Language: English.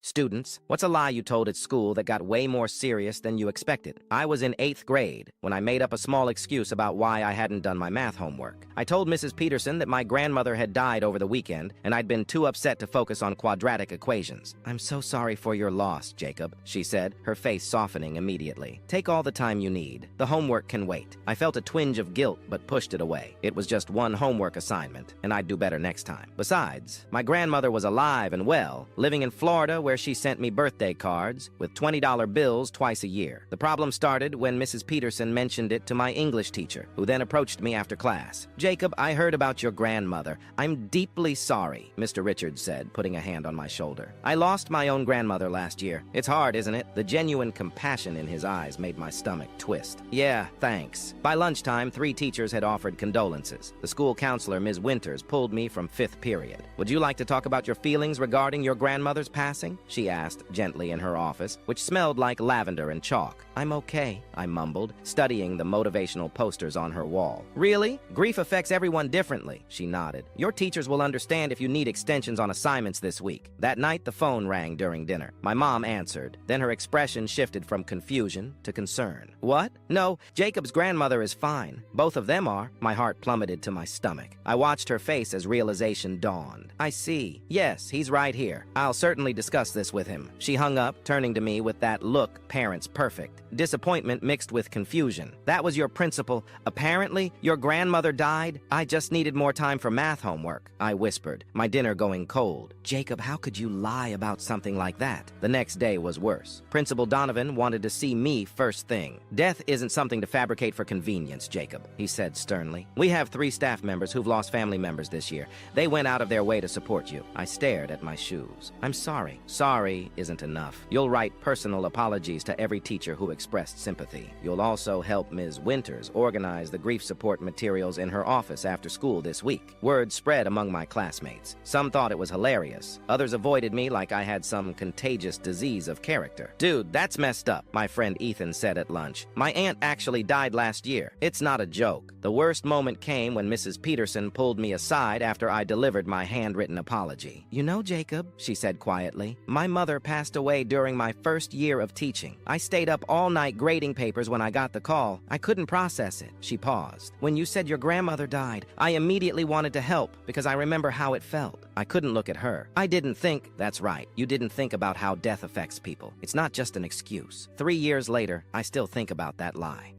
Students, what's a lie you told at school that got way more serious than you expected? I was in 8th grade when I made up a small excuse about why I hadn't done my math homework. I told Mrs. Peterson that my grandmother had died over the weekend and I'd been too upset to focus on quadratic equations. "I'm so sorry for your loss, Jacob," she said, her face softening immediately. "Take all the time you need. The homework can wait." I felt a twinge of guilt but pushed it away. It was just one homework assignment, and I'd do better next time. Besides, my grandmother was alive and well, living in Florida where she sent me birthday cards with $20 bills twice a year. The problem started when Mrs. Peterson mentioned it to my English teacher, who then approached me after class. "Jacob, I heard about your grandmother. I'm deeply sorry," Mr. Richards said, putting a hand on my shoulder. "I lost my own grandmother last year. It's hard, isn't it?" The genuine compassion in his eyes made my stomach twist. "Yeah, thanks." By lunchtime, 3 teachers had offered condolences. The school counselor, Ms. Winters, pulled me from 5th period. "Would you like to talk about your feelings regarding your grandmother's passing?" she asked gently in her office, which smelled like lavender and chalk. "I'm okay," I mumbled, studying the motivational posters on her wall. "Really? Grief affects everyone differently," she nodded. "Your teachers will understand if you need extensions on assignments this week." That night, the phone rang during dinner. My mom answered. Then her expression shifted from confusion to concern. "What? No, Jacob's grandmother is fine. Both of them are." My heart plummeted to my stomach. I watched her face as realization dawned. "I see. Yes, he's right here. I'll certainly discuss this with him." She hung up, turning to me with that look, "Parents perfect." Disappointment mixed with confusion. "That was your principal. Apparently, your grandmother died? I just needed more time for math homework," I whispered, my dinner going cold. "Jacob, how could you lie about something like that?" The next day was worse. Principal Donovan wanted to see me first thing. "Death isn't something to fabricate for convenience, Jacob," he said sternly. "We have 3 staff members who've lost family members this year. They went out of their way to support you." I stared at my shoes. "I'm sorry." "Sorry isn't enough. You'll write personal apologies to every teacher who expressed sympathy. You'll also help Ms. Winters organize the grief support materials in her office after school this week." Word spread among my classmates. Some thought it was hilarious. Others avoided me like I had some contagious disease of character. "Dude, that's messed up," my friend Ethan said at lunch. "My aunt actually died last year. It's not a joke." The worst moment came when Mrs. Peterson pulled me aside after I delivered my handwritten apology. "You know, Jacob," she said quietly, "my mother passed away during my first year of teaching. I stayed up all night grading papers when I got the call. I couldn't process it." She paused. "When you said your grandmother died, I immediately wanted to help because I remember how it felt." I couldn't look at her. "I didn't think." "That's right. You didn't think about how death affects people. It's not just an excuse." 3 years later, I still think about that lie.